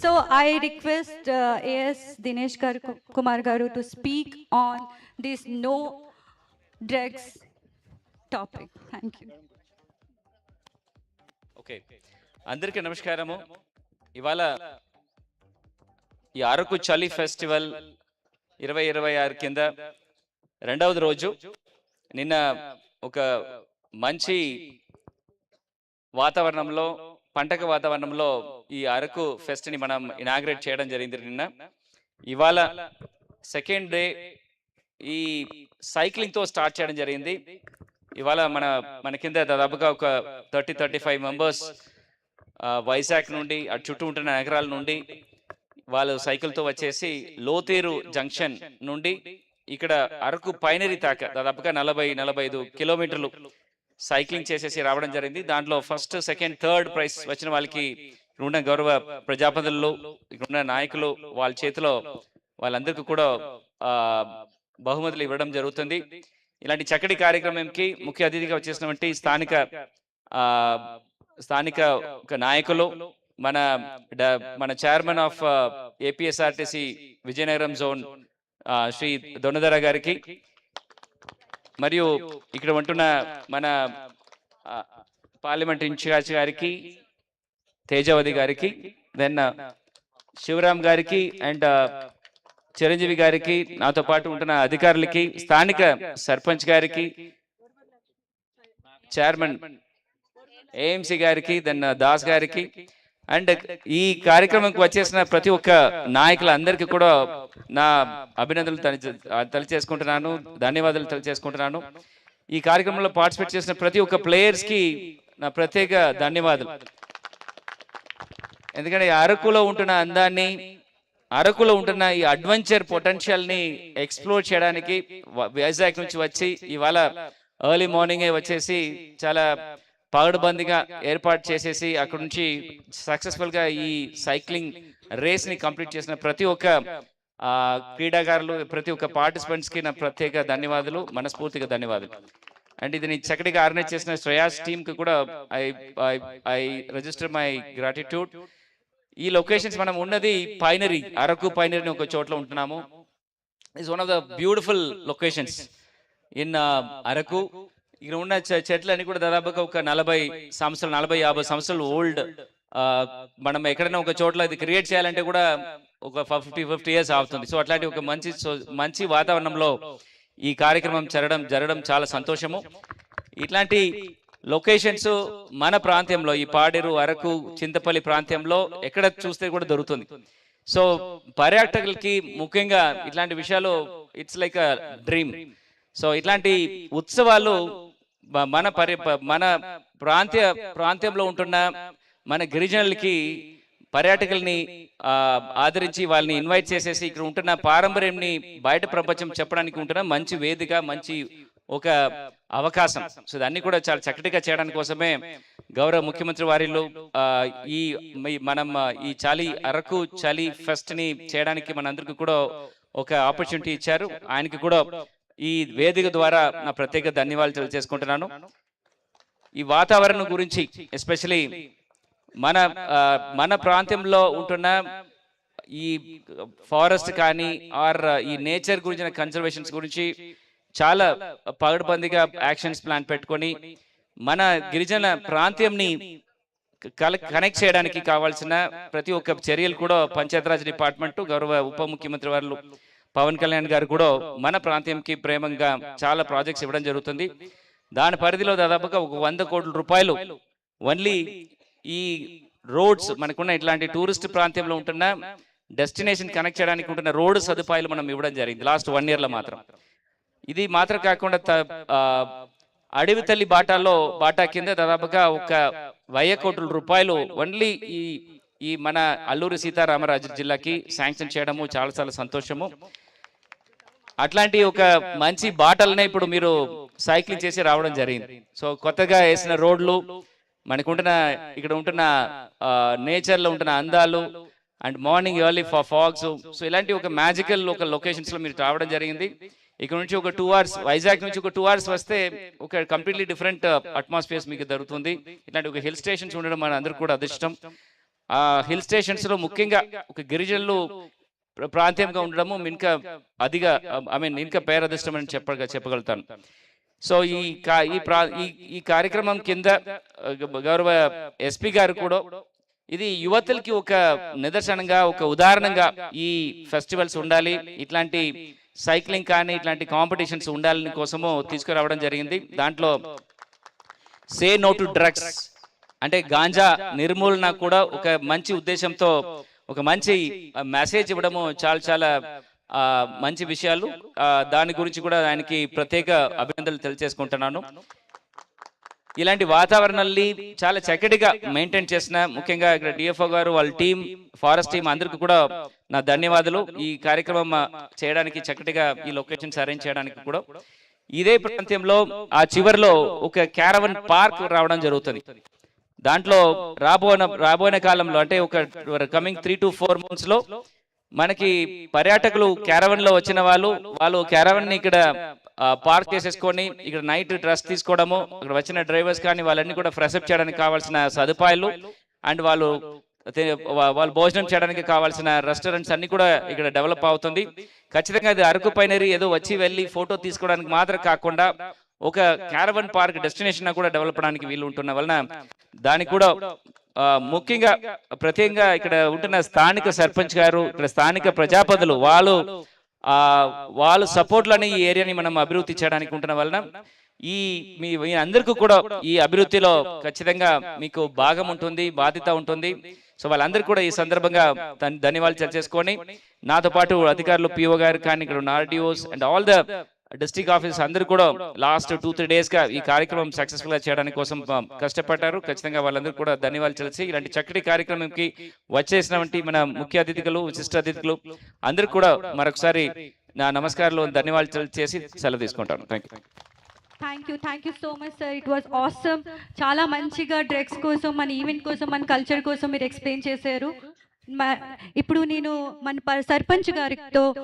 So I request AS Dinesh Kumar Garu to speak on this no drugs topic. Thank you. Okay, అందరికీ నమస్కారము. ఇవాళ ఈ అరకు చలి festival 2026 కింద రెండవది రోజు. నిన్న ఒక మంచి వాతావరణంలో, పండగ వాతావరణంలో ఈ అరకు ఫెస్ట్ని మనం ఇనాగ్రేట్ చేయడం జరిగింది నిన్న. ఇవాళ సెకండ్ డే ఈ సైక్లింగ్తో స్టార్ట్ చేయడం జరిగింది. ఇవాళ మన కింద దాదాపుగా ఒక 35 మెంబర్స్ వైజాగ్ నుండి, అటు చుట్టూ ఉంటున్న నగరాల నుండి వాళ్ళు సైకిల్తో వచ్చేసి లోతేరు జంక్షన్ నుండి ఇక్కడ అరకు పైనరీ దాకా దాదాపుగా 40-45 కిలోమీటర్లు సైక్లింగ్ చేసేసి రావడం జరిగింది. దాంట్లో ఫస్ట్, సెకండ్, థర్డ్ ప్రైజ్ వచ్చిన వాళ్ళకి ఇక్కడున్న గౌరవ ప్రజాప్రతినిధులు, ఇక్కడున్న నాయకులు వాళ్ళ చేతిలో వాళ్ళందరికీ కూడా బహుమతులు ఇవ్వడం జరుగుతుంది. ఇలాంటి చక్కటి కార్యక్రమంకి ముఖ్య అతిథిగా వచ్చేసినటువంటి స్థానిక నాయకులు, మన chairman of APSRTC Vizianagaram zone Shri Donnadara గారికి, మరియు ఇక్కడ ఉంటున్న మన పార్లమెంట్ ఇన్ఛార్జ్ గారికి, తేజావతి గారికి, దెన్ శివరామ్ గారికి అండ్ చిరంజీవి గారికి, నాతో పాటు ఉంటున్న అధికారులకి, స్థానిక సర్పంచ్ గారికి, చైర్మన్ ఏఎంసీ గారికి, దెన్ దాస్ గారికి, అండ్ ఈ కార్యక్రమంకి వచ్చేసిన ప్రతి ఒక్క నాయకులందరికీ కూడా నా అభినందనలు తెలియజేసుకుంటున్నాను, ధన్యవాదాలు తెలియజేసుకుంటున్నాను. ఈ కార్యక్రమంలో పార్టిసిపేట్ చేసిన ప్రతి ఒక్క ప్లేయర్స్కి నా ప్రత్యేక ధన్యవాదాలు. ఎందుకంటే అరకులో ఉంటున్న అందాన్ని, అరకులో ఉంటున్న ఈ అడ్వెంచర్ పొటెన్షియల్ని ఎక్స్ప్లోర్ చేయడానికి వైజాగ్ నుంచి వచ్చి ఇవాళ ఎర్లీ మార్నింగే వచ్చేసి చాలా పగడుబందిగా ఏర్పాటు చేసేసి అక్కడ నుంచి సక్సెస్ఫుల్గా ఈ సైక్లింగ్ రేస్ని కంప్లీట్ చేసిన ప్రతి ఒక్క క్రీడాకారులు, ప్రతి ఒక్క పార్టిసిపెంట్స్కి నా ప్రత్యేక ధన్యవాదాలు, మనస్ఫూర్తిగా ధన్యవాదాలు. అండ్ ఇది చక్కటిగా ఆర్గనైజ్ చేసిన శ్రేయాస్ టీమ్కి కూడా ఐ రిజిస్టర్ మై గ్రాటిట్యూడ్. ఈ లొకేషన్స్ మనం ఉన్నది పైనరీ, అరకు పైనరీ ఒక చోట్ల ఉంటున్నాము. It's one of the beautiful locations in Araku. ఇక్కడ ఉన్న చెట్లన్నీ కూడా దాదాపుగా ఒక 40-50 సంవత్సరాలు ఓల్డ్. మనం ఎక్కడైనా ఒక చోట్ల ఇది క్రియేట్ చేయాలంటే కూడా ఒక 50 ఇయర్స్ అవుతుంది. సో అట్లాంటి ఒక మంచి వాతావరణంలో ఈ కార్యక్రమం జరగడం చాలా సంతోషము. ఇట్లాంటి లొకేషన్స్ మన ప్రాంతంలో, ఈ పాడేరు, అరకు, చింతపల్లి ప్రాంతంలో ఎక్కడ చూస్తే కూడా దొరుకుతుంది. సో పర్యాటకులకి ముఖ్యంగా ఇట్లాంటి విషయాలు it's like a dream. So ఇట్లాంటి ఉత్సవాలు మన ప్రాంతంలో ఉంటున్న మన గిరిజనులకి, పర్యాటకుల్ని ఆదరించి వాళ్ళని ఇన్వైట్ చేసేసి ఇక్కడ ఉంటున్న పారంపర్యంని బయట ప్రపంచం చెప్పడానికి ఉంటున్న మంచి వేదిక, మంచి ఒక అవకాశం. సో దాన్ని కూడా చాలా చక్కటిగా చేయడానికి కోసమే గౌరవ ముఖ్యమంత్రి వారిలో మనం ఈ అరకు చలి ఫెస్ట్ ని చేయడానికి మనందరికీ కూడా ఒక ఆపర్చునిటీ ఇచ్చారు. ఆయనకి కూడా ఈ వేదిక ద్వారా నా ప్రత్యేక ధన్యవాదాలు తెలియజేసుకుంటున్నాను. ఈ వాతావరణం గురించి ఎస్పెషలీ మన ప్రాంతంలో ఉంటున్న ఈ ఫారెస్ట్ కానీ ఆర్ ఈ నేచర్ గురించిన కన్జర్వేషన్స్ గురించి చాలా పగడ్బందీగా యాక్షన్స్ ప్లాన్ పెట్టుకొని మన గిరిజన ప్రాంతంని కనెక్ట్ చేయడానికి కావాల్సిన ప్రతి ఒక్క చర్యలు కూడా పంచాయతీరాజ్ డిపార్ట్మెంట్, గౌరవ ఉప ముఖ్యమంత్రి వారు పవన్ కళ్యాణ్ గారు కూడా మన ప్రాంతంకి ప్రేమంగా చాలా ప్రాజెక్ట్స్ ఇవ్వడం జరుగుతుంది. దాని పరిధిలో దాదాపుగా ఒక 100 కోట్ల రూపాయలు ఓన్లీ ఈ రోడ్స్, మనకున్న ఇట్లాంటి టూరిస్ట్ ప్రాంతంలో ఉంటున్న డెస్టినేషన్ కనెక్ట్ చేయడానికి ఉంటున్న రోడ్డు సదుపాయాలు మనం ఇవ్వడం జరిగింది లాస్ట్ 1 ఇయర్లో మాత్రం. ఇది మాత్రం కాకుండా అడవి తల్లి బాటా కింద దాదాపుగా ఒక 1,000 కోట్ల రూపాయలు ఓన్లీ ఈ మన అల్లూరి సీతారామరాజు జిల్లాకి శాంక్షన్ చేయడము చాలా సంతోషము. అట్లాంటి ఒక మంచి బాటలనే ఇప్పుడు మీరు సైక్లింగ్ చేసి రావడం జరిగింది. సో కొత్తగా వేసిన రోడ్లు, మనకుంటున్న ఇక్కడ ఉంటున్న నేచర్లో ఉంటున్న అందాలు, and morning early fogs, so ఇలాంటి ఒక మ్యాజికల్ ఒక లొకేషన్స్లో మీరు రావడం జరిగింది. ఇక్కడ నుంచి ఒక 2 hours, వైజాగ్ నుంచి ఒక 2 hours వస్తే ఒక కంప్లీట్లీ డిఫరెంట్ అట్మాస్ఫియర్స్ మీకు దొరుకుతుంది. ఇట్లాంటి ఒక హిల్ స్టేషన్స్ ఉండడం మన అందరికి కూడా అదృష్టం. ఆ హిల్ స్టేషన్స్లో ముఖ్యంగా ఒక గిరిజనులు ప్రాంతంగా ఉండడము ఇంకా అదిగా ఇంకా పేరదృష్టం అని చెప్పగలుగుతాను. సో ఈ కార్యక్రమం కింద గౌరవ ఎస్పీ గారు కూడా ఇది యువతలకి ఒక నిదర్శనంగా, ఒక ఉదాహరణగా ఈ ఫెస్టివల్స్ ఉండాలి, ఇట్లాంటి సైక్లింగ్ కానీ ఇట్లాంటి కాంపిటీషన్స్ ఉండాలని కోసము తీసుకురావడం జరిగింది. దాంట్లో సే నో టు డ్రగ్స్ అంటే గాంజా నిర్మూలన కూడా ఒక మంచి ఉద్దేశంతో ఒక మంచి మెసేజ్ ఇవ్వడము చాలా చాలా మంచి విషయాలు. దాని గురించి కూడా ఆయనకి ప్రత్యేక అభినందనలు తెలియజేసుకుంటున్నాను. ఇలాంటి వాతావరణాన్ని చాలా చక్కటిగా మెయింటైన్ చేసిన ముఖ్యంగా ఇక్కడ డిఎఫ్ఓ గారు, వాళ్ళ టీం, ఫారెస్ట్ టీం అందరికీ కూడా నా ధన్యవాదాలు. ఈ కార్యక్రమం చేయడానికి చక్కటిగా ఈ లొకేషన్స్ అరేంజ్ చేయడానికి కూడా. ఇదే ప్రాంతంలో ఆ చివరిలో ఒక క్యారవన్ పార్క్ రావడం జరుగుతుంది. దాంట్లో రాబోయే కాలంలో అంటే ఒక కమింగ్ 3 to 4 months లో మనకి పర్యాటకులు క్యారవన్ లో వచ్చిన వాళ్ళు క్యారవన్ ని ఇక్కడ పార్క్ చేసేసుకొని ఇక్కడ నైట్ డ్రెస్ తీసుకోవడము, ఇక్కడ వచ్చిన డ్రైవర్స్ కానీ వాళ్ళన్ని కూడా ఫ్రెష్ అప్ చేయడానికి కావాల్సిన సదుపాయాలు అండ్ వాళ్ళు భోజనం చేయడానికి కావాల్సిన రెస్టారెంట్స్ అన్ని కూడా ఇక్కడ డెవలప్ అవుతుంది. ఖచ్చితంగా ఇది అరకు పైనరీ ఏదో వచ్చి వెళ్ళి ఫోటో తీసుకోవడానికి మాత్రం కాకుండా ఒక క్యారవన్ పార్క్ డెస్టినేషన్ కూడా డెవలప్ అవడానికి వీలు ఉంటున్న వలన దానికి కూడా ముఖ్యంగా ప్రత్యేకంగా ఇక్కడ ఉంటున్న స్థానిక సర్పంచ్ గారు, ఇక్కడ స్థానిక ప్రజాపతులు వాళ్ళు సపోర్ట్లని ఈ ఏరియాని మనం అభివృద్ధి చేయడానికి ఉంటున్న వలన మీ అందరికీ కూడా ఈ అభివృద్ధిలో ఖచ్చితంగా మీకు భాగం ఉంటుంది, బాధ్యత ఉంటుంది. సో వాళ్ళందరికీ కూడా ఈ సందర్భంగా ధన్యవాదాలు తెలియజేసుకొని నాతో పాటు అధికారులు, పిఓ గారు కానీ ఇక్కడ ఉన్న RDOs and all the district office అందరూ కూడా లాస్ట్ 2-3 days గా ఈ కార్యక్రమం సక్సెస్ఫుల్ గా చేయడానికి కోసం కష్టపడ్డారు. ఖచ్చితంగా వాళ్ళందరూ కూడా ధన్యవాదాలు తెలిసి ఇలాంటి చక్కటి కార్యక్రమంకి వచ్చేసినటువంటి మన ముఖ్య అతిథులు, విశిష్ట అతిథులు అందరూ కూడా మరొకసారి నా నమస్కారాలు, ధన్యవాదాలు తెలియజేసి సెలవు తీసుకుంటాను. Thank you so much sir. It was awesome. చాలా మంచిగా డ్రగ్స్ కోసం, మన ఈవెంట్ కోసం, మన కల్చర్ కోసం మీరు ఎక్స్ప్లెయిన్ చేశారు. ఇప్పుడు నేను మన సర్పంచ్ గారితో